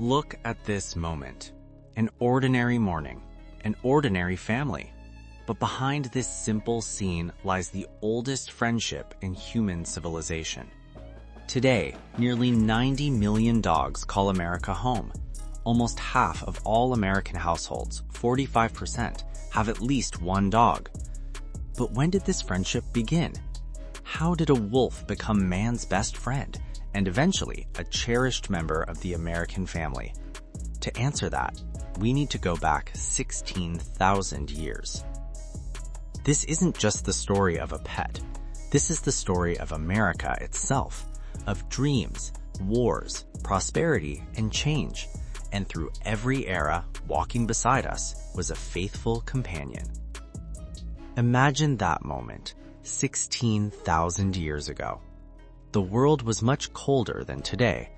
Look at this moment. An ordinary morning, an ordinary family. But behind this simple scene lies the oldest friendship in human civilization. Today, nearly 90 million dogs call America home. Almost half of all American households, 45%, have at least one dog. But when did this friendship begin? How did a wolf become man's best friend, and eventually a cherished member of the American family? To answer that, we need to go back 16,000 years. This isn't just the story of a pet. This is the story of America itself, of dreams, wars, prosperity, and change. And through every era, walking beside us was a faithful companion. Imagine that moment, 16,000 years ago. The world was much colder than today.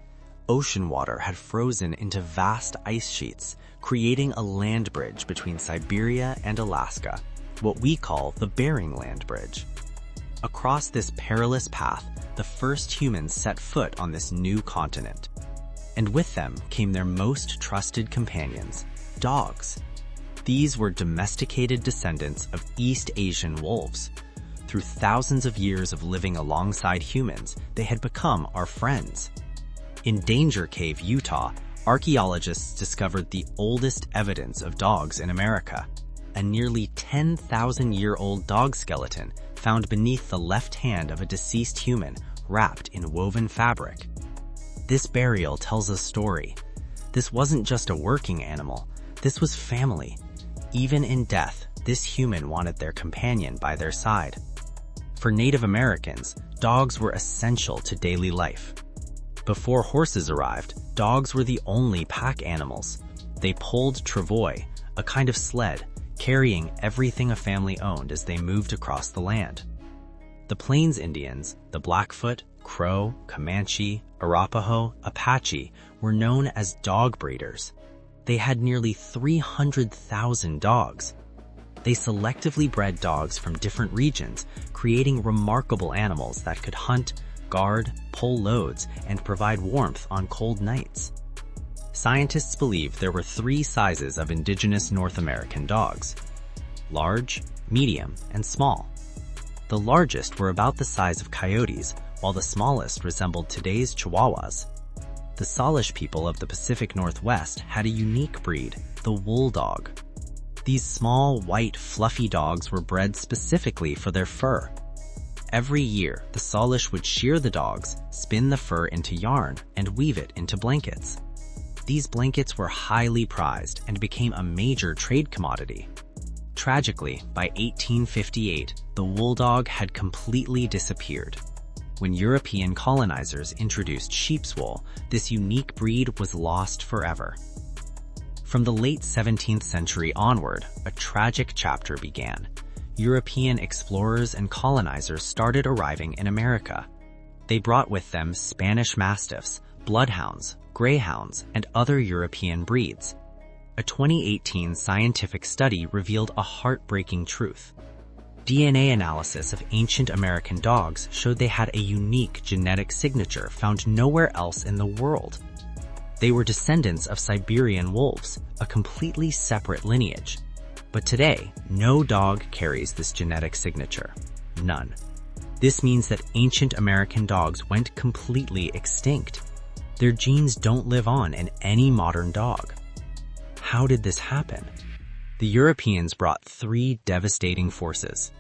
Ocean water had frozen into vast ice sheets, creating a land bridge between Siberia and Alaska, what we call the Bering Land Bridge. Across this perilous path, the first humans set foot on this new continent. And with them came their most trusted companions, dogs. These were domesticated descendants of East Asian wolves. Through thousands of years of living alongside humans, they had become our friends. In Danger Cave, Utah, archaeologists discovered the oldest evidence of dogs in America, a nearly 10,000-year-old dog skeleton found beneath the left hand of a deceased human wrapped in woven fabric. This burial tells a story. This wasn't just a working animal. This was family. Even in death, this human wanted their companion by their side. For Native Americans, dogs were essential to daily life. Before horses arrived, dogs were the only pack animals. They pulled travois, a kind of sled, carrying everything a family owned as they moved across the land. The Plains Indians, the Blackfoot, Crow, Comanche, Arapaho, Apache, were known as dog breeders. They had nearly 300,000 dogs. They selectively bred dogs from different regions, creating remarkable animals that could hunt, guard, pull loads, and provide warmth on cold nights. Scientists believe there were 3 sizes of indigenous North American dogs: large, medium, and small. The largest were about the size of coyotes, while the smallest resembled today's Chihuahuas. The Salish people of the Pacific Northwest had a unique breed, the wool dog. These small, white, fluffy dogs were bred specifically for their fur. Every year, the Salish would shear the dogs, spin the fur into yarn, and weave it into blankets. These blankets were highly prized and became a major trade commodity. Tragically, by 1858, the wool dog had completely disappeared. When European colonizers introduced sheep's wool, this unique breed was lost forever. From the late 17th century onward, a tragic chapter began. European explorers and colonizers started arriving in America. They brought with them Spanish Mastiffs, Bloodhounds, Greyhounds, and other European breeds. A 2018 scientific study revealed a heartbreaking truth. DNA analysis of ancient American dogs showed they had a unique genetic signature found nowhere else in the world. They were descendants of Siberian wolves, a completely separate lineage. But today, no dog carries this genetic signature. None. This means that ancient American dogs went completely extinct. Their genes don't live on in any modern dog. How did this happen? The Europeans brought 3 devastating forces.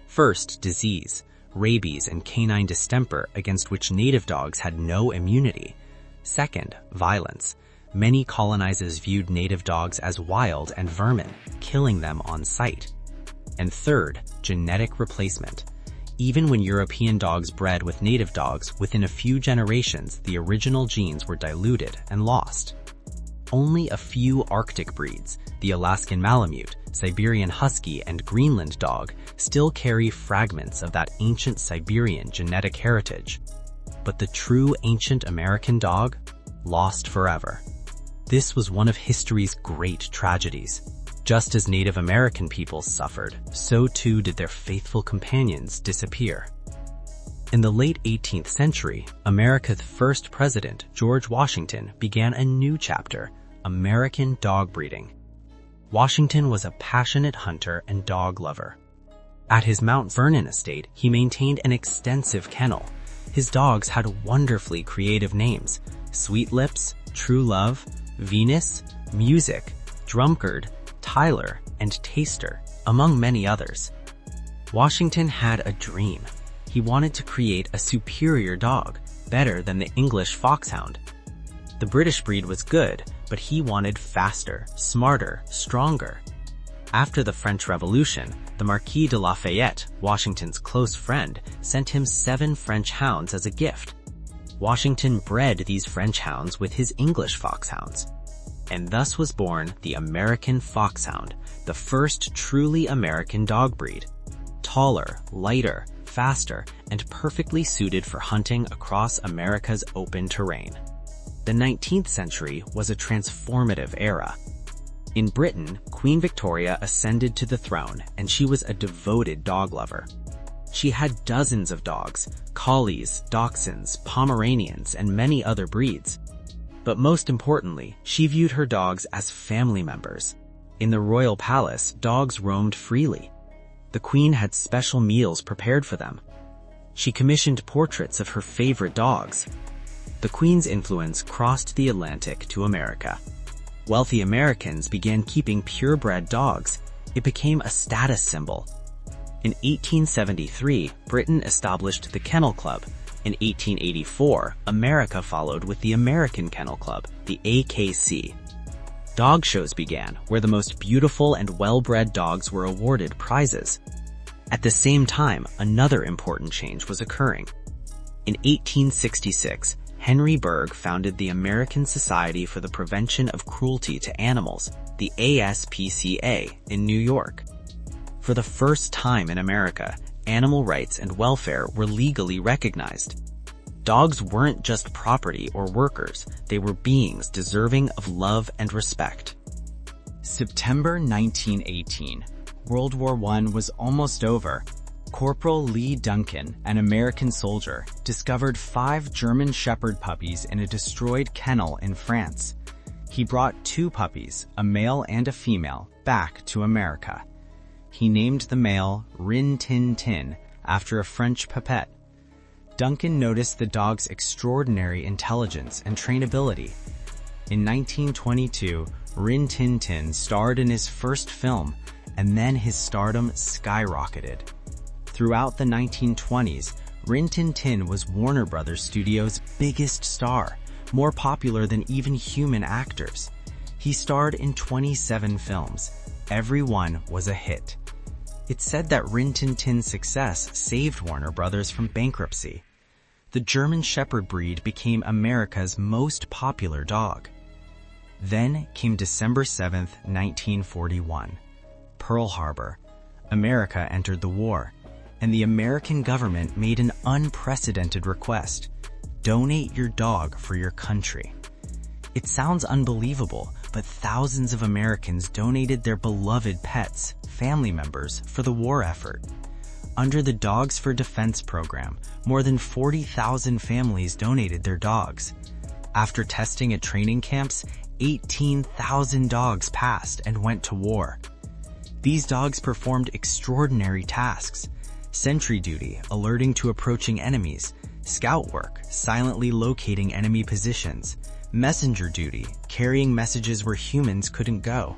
First, disease, rabies and canine distemper against which native dogs had no immunity. Second, violence. Many colonizers viewed native dogs as wild and vermin, killing them on sight. And third, genetic replacement. Even when European dogs bred with native dogs, within a few generations, the original genes were diluted and lost. Only a few Arctic breeds, the Alaskan Malamute, Siberian Husky, and Greenland dog, still carry fragments of that ancient Siberian genetic heritage. But the true ancient American dog? Lost forever. This was one of history's great tragedies. Just as Native American peoples suffered, so too did their faithful companions disappear. In the late 18th century, America's first president, George Washington, began a new chapter, American dog breeding. Washington was a passionate hunter and dog lover. At his Mount Vernon estate, he maintained an extensive kennel. His dogs had wonderfully creative names: Sweet Lips, True Love, Venus, Music, Drunkard, Tyler, and Taster, among many others. Washington had a dream. He wanted to create a superior dog, better than the English Foxhound. The British breed was good, but he wanted faster, smarter, stronger. After the French Revolution, the Marquis de Lafayette, Washington's close friend, sent him 7 French hounds as a gift. Washington bred these French hounds with his English foxhounds. And thus was born the American Foxhound, the first truly American dog breed. Taller, lighter, faster, and perfectly suited for hunting across America's open terrain. The 19th century was a transformative era. In Britain, Queen Victoria ascended to the throne, and she was a devoted dog lover. She had dozens of dogs, collies, dachshunds, Pomeranians, and many other breeds. But most importantly, she viewed her dogs as family members. In the royal palace, dogs roamed freely. The Queen had special meals prepared for them. She commissioned portraits of her favorite dogs. The Queen's influence crossed the Atlantic to America. Wealthy Americans began keeping purebred dogs. It became a status symbol. In 1873, Britain established the Kennel Club. In 1884, America followed with the American Kennel Club, the AKC. Dog shows began, where the most beautiful and well-bred dogs were awarded prizes. At the same time, another important change was occurring. In 1866, Henry Bergh founded the American Society for the Prevention of Cruelty to Animals, the ASPCA, in New York. For the first time in America, animal rights and welfare were legally recognized. Dogs weren't just property or workers, they were beings deserving of love and respect. September 1918. World War I was almost over. Corporal Lee Duncan, an American soldier, discovered 5 German Shepherd puppies in a destroyed kennel in France. He brought 2 puppies, a male and a female, back to America. He named the male Rin Tin Tin, after a French puppet. Duncan noticed the dog's extraordinary intelligence and trainability. In 1922, Rin Tin Tin starred in his first film, and then his stardom skyrocketed. Throughout the 1920s, Rin Tin Tin was Warner Brothers Studios' biggest star, more popular than even human actors. He starred in 27 films. Every one was a hit. It's said that Rin Tin Tin's success saved Warner Brothers from bankruptcy. The German Shepherd breed became America's most popular dog. Then came December 7, 1941. Pearl Harbor. America entered the war, and the American government made an unprecedented request: donate your dog for your country. It sounds unbelievable, but thousands of Americans donated their beloved pets, family members, for the war effort. Under the Dogs for Defense program, more than 40,000 families donated their dogs. After testing at training camps, 18,000 dogs passed and went to war. These dogs performed extraordinary tasks: sentry duty, alerting to approaching enemies; scout work, silently locating enemy positions; messenger duty, carrying messages where humans couldn't go;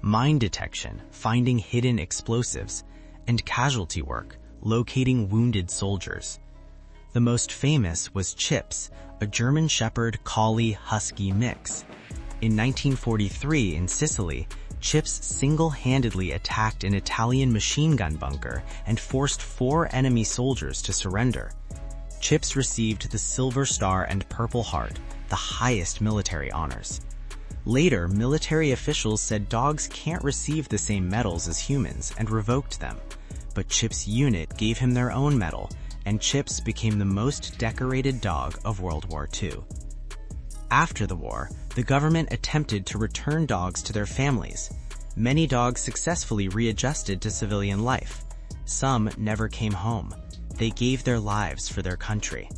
mine detection, finding hidden explosives; and casualty work, locating wounded soldiers. The most famous was Chips, a German Shepherd Collie Husky mix. In 1943 in Sicily, Chips single-handedly attacked an Italian machine gun bunker and forced 4 enemy soldiers to surrender. Chips received the Silver Star and Purple Heart, the highest military honors. Later, military officials said dogs can't receive the same medals as humans and revoked them. But Chip's unit gave him their own medal, and Chips became the most decorated dog of World War II. After the war, the government attempted to return dogs to their families. Many dogs successfully readjusted to civilian life. Some never came home. they gave their lives for their country.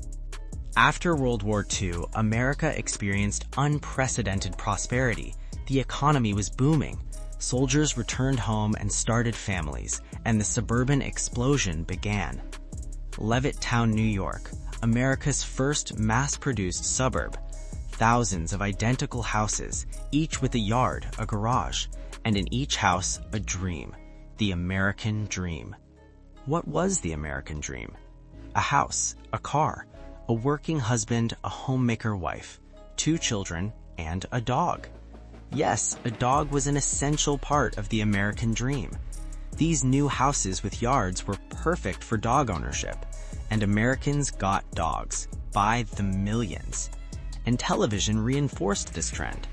After World War II, America experienced unprecedented prosperity. The economy was booming. Soldiers returned home and started families, and the suburban explosion began. Levittown, New York, America's first mass-produced suburb. Thousands of identical houses, each with a yard, a garage, and in each house, a dream. The American dream. What was the American dream? A house, a car, a working husband, a homemaker wife, 2 children, and a dog. Yes, a dog was an essential part of the American dream. These new houses with yards were perfect for dog ownership, and Americans got dogs by the millions. And television reinforced this trend.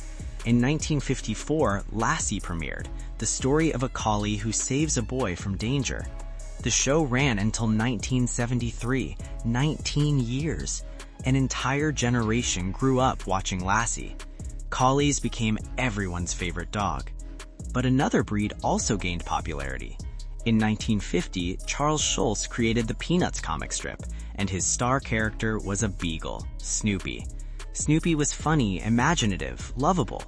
In 1954, Lassie premiered, the story of a collie who saves a boy from danger. The show ran until 1973, 19 years. An entire generation grew up watching Lassie. Collies became everyone's favorite dog. But another breed also gained popularity. In 1950, Charles Schulz created the Peanuts comic strip, and his star character was a beagle, Snoopy. Snoopy was funny, imaginative, lovable.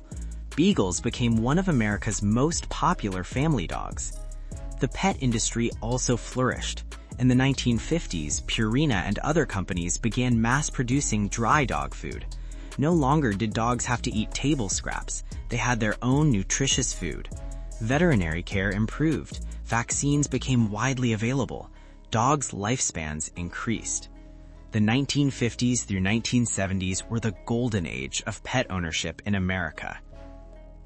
Beagles became one of America's most popular family dogs. The pet industry also flourished. In the 1950s, Purina and other companies began mass-producing dry dog food. No longer did dogs have to eat table scraps. They had their own nutritious food. Veterinary care improved. Vaccines became widely available. Dogs' lifespans increased. The 1950s through 1970s were the golden age of pet ownership in America.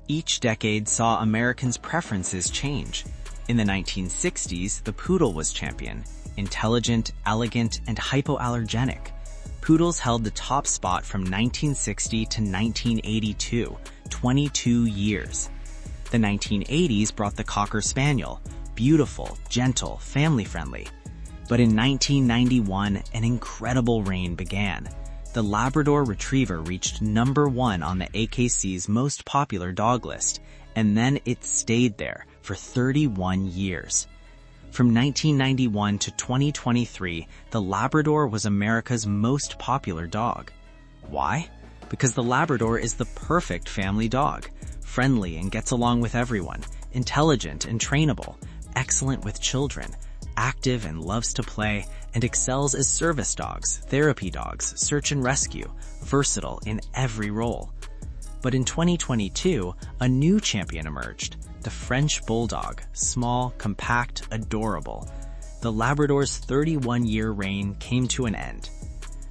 Each decade saw Americans' preferences change. In the 1960s, the poodle was champion. Intelligent, elegant, and hypoallergenic. Poodles held the top spot from 1960 to 1982, 22 years. The 1980s brought the Cocker Spaniel, beautiful, gentle, family-friendly. But in 1991, an incredible reign began. The Labrador Retriever reached #1 on the AKC's most popular dog list, and then it stayed there for 31 years. From 1991 to 2023, the Labrador was America's most popular dog. Why? Because the Labrador is the perfect family dog, friendly and gets along with everyone, intelligent and trainable, excellent with children, active and loves to play, and excels as service dogs, therapy dogs, search and rescue, versatile in every role. But in 2022, a new champion emerged, the French Bulldog, small, compact, adorable. The Labrador's 31-year reign came to an end.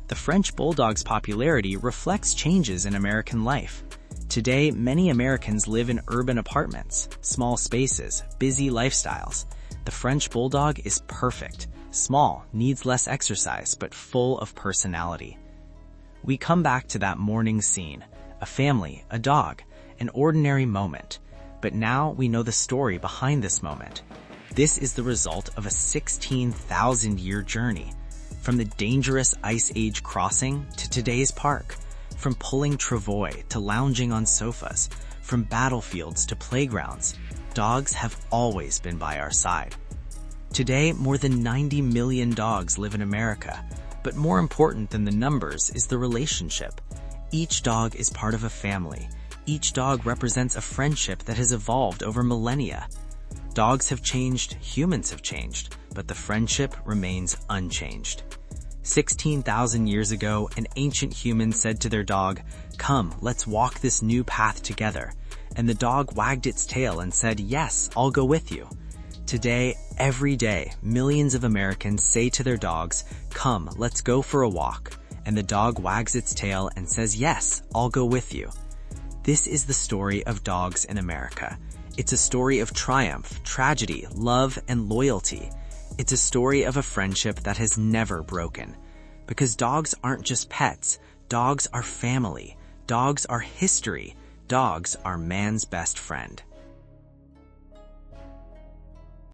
The French Bulldog's popularity reflects changes in American life. Today, many Americans live in urban apartments, small spaces, busy lifestyles. The French Bulldog is perfect, small, needs less exercise, but full of personality. We come back to that morning scene, a family, a dog, an ordinary moment. But now we know the story behind this moment. This is the result of a 16,000-year journey. From the dangerous Ice Age crossing to today's park. From pulling travois to lounging on sofas. From battlefields to playgrounds. Dogs have always been by our side. Today, more than 90 million dogs live in America. But more important than the numbers is the relationship. Each dog is part of a family. Each dog represents a friendship that has evolved over millennia. Dogs have changed, humans have changed, but the friendship remains unchanged. 16,000 years ago, an ancient human said to their dog, "Come, let's walk this new path together." And the dog wagged its tail and said, "Yes, I'll go with you." Today, every day, millions of Americans say to their dogs, "Come, let's go for a walk." And the dog wags its tail and says, "Yes, I'll go with you." This is the story of dogs in America. It's a story of triumph, tragedy, love, and loyalty. It's a story of a friendship that has never broken. Because dogs aren't just pets. Dogs are family. Dogs are history. Dogs are man's best friend.